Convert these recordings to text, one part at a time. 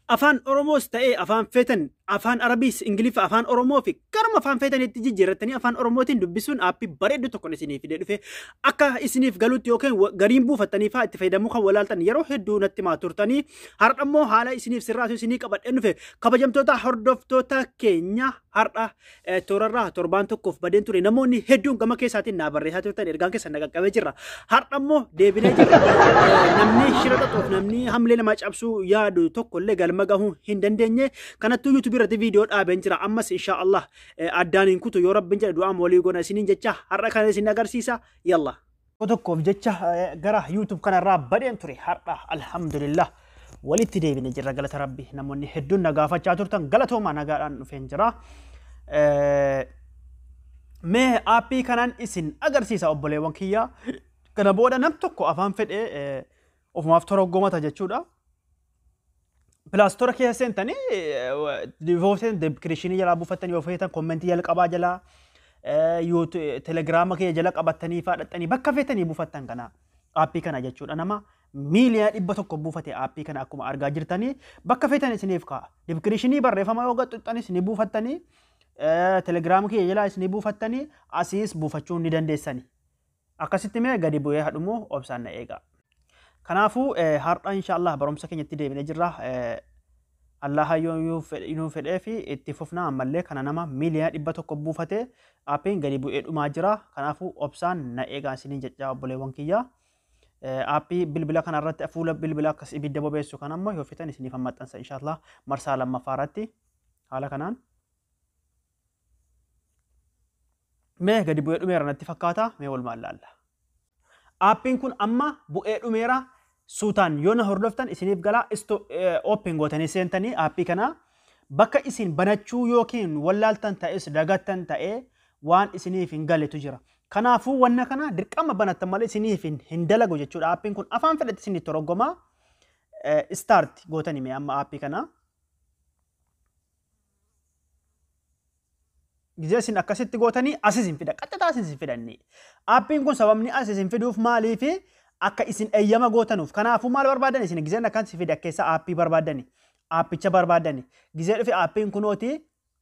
afaan Oromoos ta'ee afaan feetan afaan Arabiis Ingiliffa afaan Oromoo fi garuma afaan feetanitti jijjiirrattanii afaan Oromootiin dubbisuun aappii bareeddu tokko isiniif fidee dhufe akka isiniif galuutti yookiin gariin buufattanii fa'aa itti fayyadamuu kan walaaltan yeroo hedduu natti maa turtanii har'a immoo haala isiniif sirraatu isinii qabadhee dhufe kabajamtoota hordoftoota keenya har'a toorarraa torbaan tokkoof badeen ture namoonni hedduun gama keessaatiin naa barreessaa turtan ergaan keessa na qaqqabee jirra har'a immoo deebinee jirra namni shira xaxuuf namni hamlee nama cabsuu yaadu tokkollee galma gahuu hin dandeenye kanattuu yuutuubii irratti viidiyoo dhaabeen jira ammas inshaallah addaan hin kutu yoo rabbiin jedhe du'aa walii goona isiniin jecha har'a kana isin agarsiisa yalla tokkoof jecha gara yuutuub kanarraa badeen ture har'a alhamdulillah walitti deebine jirra galata rabbi namoonni hedduun na gaafachaa turtan galatoomaa nagaadhaan dhufeen jira mee aappii kanaan isin agarsiisa obboleewwan kiyya kana booda nam tokko afaan fedhee ofumaaf toroggomata jechuudha Pilaastora keessa seentanii divooseen deebikirishanii jalaa buufattanii yoo feetan kommentii jala qabaa jalaa telegiraama kee jala qabattanii faadhattanii bakka feetanii buufattan kana aappii kana jechuudha nama miiliyaa 100 buufate aappii kana akkuma argaa jirtanii bakka feetan isiniif ka'a deebikirishanii barreeffama yoo gaxxuxxanis ni buufattanii telegiraama kee jalaa isini buufattanii asiis buufachuu ni dandeessanii akkasitti mee gadi bu'ee hadhumoo obsaan na eegaa. Kanaafuu har'a inshallah barumsa keenyatti deebinee jirra Allah yoo fedhee fi itti fufnaa ammallee kana nama miiliyaa 100 buufate aappiin gadi bu'ee dhumaa jira kanaafuu obsaan na eegaa isiniin jechaa obboleewwan kiyya aappii bilbila kanarratti fuula bilbila akkas ibidda bobeessu kan ammoo yoo fitan isiniif maxxansa inshallah marsaa lammaffaa irratti haala kanaan mee gadi bu'ee dhumeera natti fakkaata mee walumaan laalla aappiin kun amma bu'ee dhumeera suutaan yoo na hordoftan isiniif galaa open gootanii seentanii aappii kana bakka isin banachuu yookiin wallaaltan ta'es dagattan ta'ee waan isiniif hin galetu jira. Kanaafuu wanna kana dirqama banattan malee isiniif hin dalagu jechuudha. Aappiin kun afaan fedhatti isinitti toroggoma start gootanii mee amma aappii kana. Gizee isin akkasitti gootanii as isin fida qaxxataa isin fidanni. Aappiin kun sababni as isin fiduuf maaliif akka isin eeyyama gootanuuf kanaafuu maal barbaadan isin gizeen akkan si fida keessa aappii barbaadani aappicha barbaadani gizee dhufe aappiin kunooti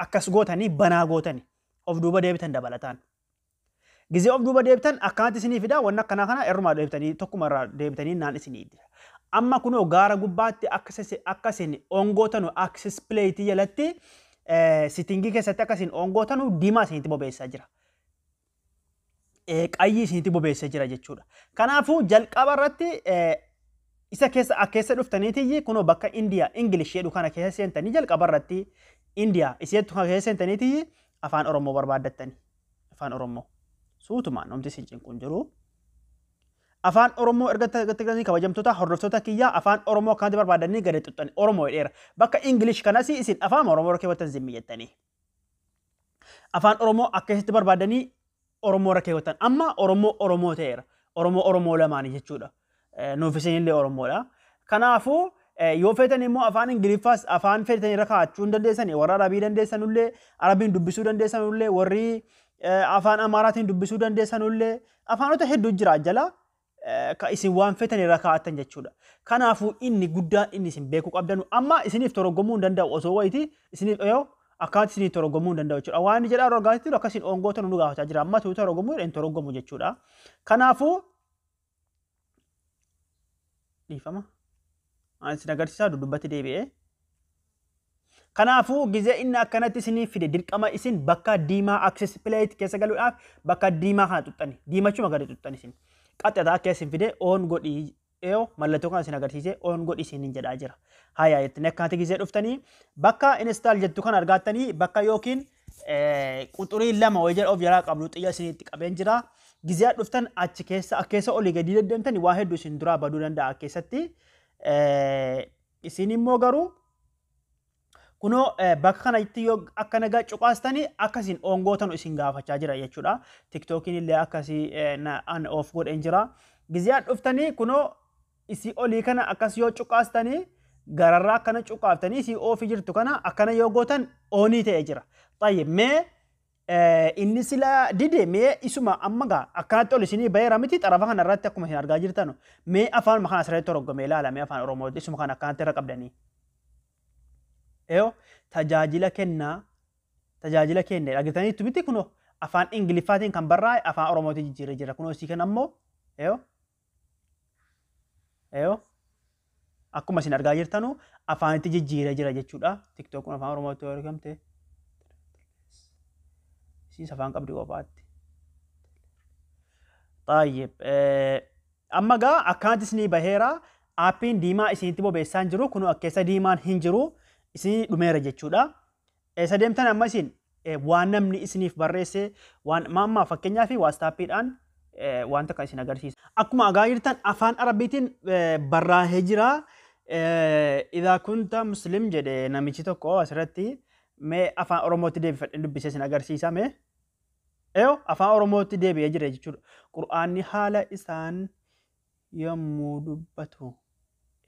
akkas gootanii banaa gootani of duuba deebitan dabalataan gizee of duuba deebitan akkanatti isinii fida wanna akkanaa kana irrumaa deebitanii tokkuma irraa deebitanii naan isinii amma kunoo gaara gubbaatti akkasin ongootanu access plate jalatti sittingii keessatti akkasin ongootanu diimaa isinitti bobeessaa jira. Qayyii isinitti bobeessaa jira jechuudha. Kanaafuu jalqaba irratti isa keessa dhuftaniiti kunoo bakka Indiyaa English jedhu kana keessa seentanii jalqaba irratti Indiyaa iseettu kana keessa seentaniiti afaan Oromoo barbaaddattanii afaan Oromoo suutumaan namti isin cinquun jiru. Afaan Oromoo erga kabajamtoota hordoftoota kiyyaa afaan Oromoo akkanatti barbaadanii gadi xuxxanii Oromoo dheera bakka English kanas isin afaan Oromoo keewwatan zimmi jettanii afaan Oromoo akkasitti barbaadanii Oromoo rakkeewwatan amma Oromoo ta'eera Oromoo lamaanii jechuudha nuuf isinillee Oromoodha kanaafuu yoo feetan immoo afaan Ingiliffaas afaan feetan irra kaa'achuu hin dandeessanii warra Arabii dandeessanullee Arabiin dubbisuu dandeessanullee warri afaan Amaaraatiin dubbisuu dandeessanullee afaanota hedduu jira jala ka isin waan feetan irra kaa'atan jechuudha kanaafuu inni guddaan inni isin beekuu qabdanu amma isiniif toroggomuu hin danda'u osoo wayitii isiniif yoo akkaatti isin toroggomuu hin danda'u jechuudha. Waan jedhaa rogaatti akkasiin ongoota nu gaafachaa jira. Amma tuuta toroggomuu hin toroggomu jechuudha. Kanaafuu dhiifama. Ani isin agarsiisaa dubbatti deebi'ee. Kanaafuu gizee inni akkanatti isinii fide dirqama isin bakka diimaa access plate keessa galuudhaaf bakka diimaa kana xuxxani. Diimachuma gadi xuxxani isin. Qaxxataa akka isin fide on godhii mallattoo kana isin agarsiisee on godhi isiniin jedhaa jira. Haya jettanii akkanatti gizee dhuftanii bakka install jettu kan argattanii bakka yookiin quxurii 2 wayii jedha of jalaa qabdu xiyya isinitti qabeen jira. Gizee dhuftan achi keessa olii gadi deddeemtanii waa hedduu isin duraa baduu danda'a keessatti. Isin immoo garuu kunoo bakka kanatti yoo akka nagaa cuqaastanii akkasiin ongootanu isin gaafachaa jira jechuudha. TikTokiin illee akkasii an of godheen jira. Gizee dhuftanii kunoo isi olii kana akkas yoo cuqaastanii gararraa akkana cuqaaftanii isi ofii jirtu kana akkana yoo gootan oonii ta'ee jira. Tayyib mee inni sila dide mee isuma amma gaa akkanatti ol isinii baheera miti xarafa kana irratti akkuma isin argaa jirtanu mee afaan kana asirratti toroggomee ilaala mee afaan Oromoo isuma kana akkanatti irra qabdanii. tajaajila kennee dhageetaniitu miti kunoo afaan Ingiliffaatiin kan barraa'e afaan Oromootiin jijjiiree jira. Kunoo isii kana ammoo akkuma isin argaa jirtanu afaanitti jijjiiree jira jechuudha. TikTok kun afaan Oromootti yoo argamte isiis afaan qabdi qofaatti. Xaayyib amma gaa akkaantis ni baheera aappiin diimaa isinitti bobeessaan jiru kunoo akkeessa diimaan hin jiru isin dhumeera jechuudha. Eessa deemtan amma isin waan namni isiniif barreesse waan maammaa fakkeenyaa fi waastaappiidhaan wanta kan isin agarsiisa. Akkuma argaa jirtan afaan Arabiitiin barraa'ee jira. Idaa kunta muslim jedhe namichi tokko asirratti mee afaan Oromootti deebifadhe dubbisee isin agarsiisa mee. Afaan Oromootti deebi'ee jira jechuudha. Qur'aanni haala isaan yommuu dubbatu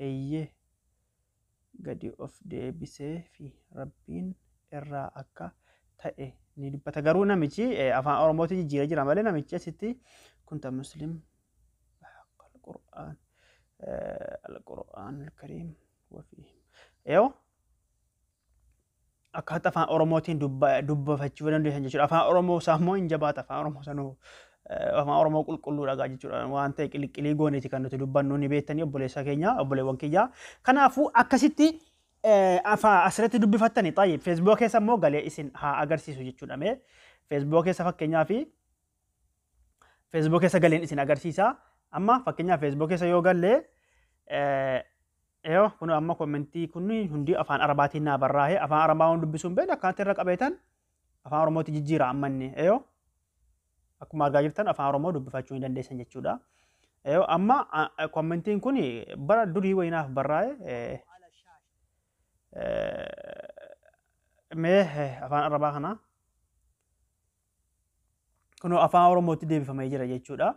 eeyyee gadi of deebisee fi rabbiin irraa akka ta'e ni dubbata. Garuu namichi afaan Oromootti jijjiiree jira malee namichi asitti kunta muslim Al-Qur'aan Al-Kariim wafii akkaataa afaan Oromootiin dubbifachuu dandeessan jechuudha. Afaan Oromoo saammoo hin jabaata afaan Oromoo sanuu afaan Oromoo qulqulluu dhagaa jechuudha. Waan ta'e qiliqqilii gooneeti kan nuti dubbannu ni beektanii obboleessa keenya obboleewwan kiyyaa. Kanaafuu akkasitti afaan asirratti dubbifattanii xaayib feesbuuk keessa immoo galee isin haa agarsiisu jechuudha. Mee feesbuuk keessa fakkeenyaa fi feesbuuk keessa galeen isin agarsiisa. Amma fakkeenyaa feesbuuk keessa yoo gallee kun amma kommentii kun hundi afaan Arabaatiin naa barraa'ee afaan Arabaa waan dubbisuun beekna akkaataa irra qabeetan afaan Oromootti jijjiira ammanni akkuma argaa jirtan afaan Oromoo dubbifachuu hin dandeessan jechuudha. Amma kommentiin kun bara durii wayinaaf barraa'ee mee afaan Arabaa kana kun afaan Oromootti deebifamee jira jechuudha.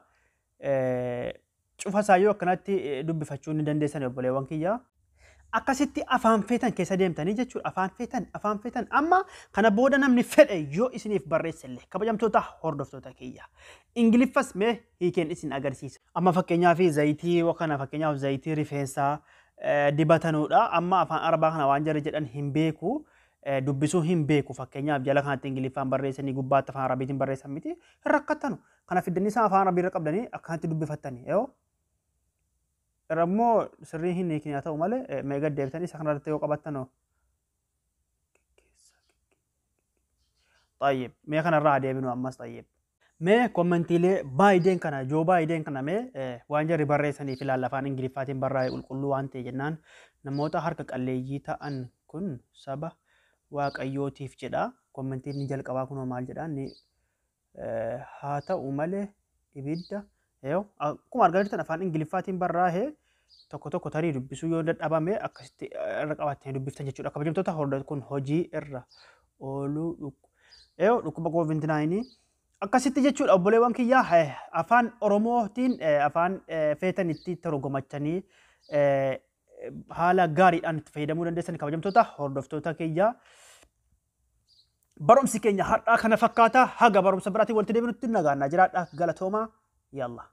Cufa isaayyuu akkanatti dubbifachuu ni dandeessan obboleewwan kiyyaa. Akkasitti afaan feetan keessa deemtanii jechuudha. Afaan feetan amma kana booda namni fedhe yoo isiniif barreessellee kabajamtoota hordoftoota kiyya. Ingiliffas mee hiikeen isin agarsiisa. Amma fakkeenyaaf zayitii kana fakkeenyaaf zayitii rifeensaa dibatanuudha. Amma afaan Arabaa kana waan jarri jedhan hin beeku. Dubbisuu hin beeku fakkeenyaaf jala kanatti Ingiliffaan barreessanii gubbaatti afaan Arabiitiin barreessan miti hin rakkattanu. Kana fiddanii isaan afaan Arabii irra qabdanii akkanatti dubbifattanii. Rammoo sirrii hin hiikni haa ta'u malee meeqa deebitanii isa kanarratti yoo qabattanoo. Xayyib mee kanarraa deebinu ammas xayyib. Mee kommentiilee baay'een kana Joo Baayiden kana mee waan jarri barreessaniif ilaalla afaan Ingiliffaatiin barraa'e qulqulluu waan ta'e jennaan namoota harka qalleeyyii ta'an kun saba waaqayyootiif jedha. Kommentiin ni jalqabaa kunoo maal jedhaan haa ta'u malee ibidda akkuma argaa jirtan afaan Ingiliffaatiin barraa'e tokko tokko tarii dubbisuu yoo dadhabame akkasitti irra qabattanii dubbiftan jechuudha. Kabajamtoota hordoftoota kun hojii irra ooluu dhukkuba COVID-19 akkasitti jechuudha obboleewwan kiyyaa afaan Oromootiin afaan feetanitti torgomachanii haala gaariidhaan itti fayyadamuu dandeessan kabajamtoota hordoftoota kiyyaa. Barumsi keenya har'aa kana fakkaata haga barumsa biraatiin walitti deebinutti nagaannaa jiraadhaa galatoomaa yalla.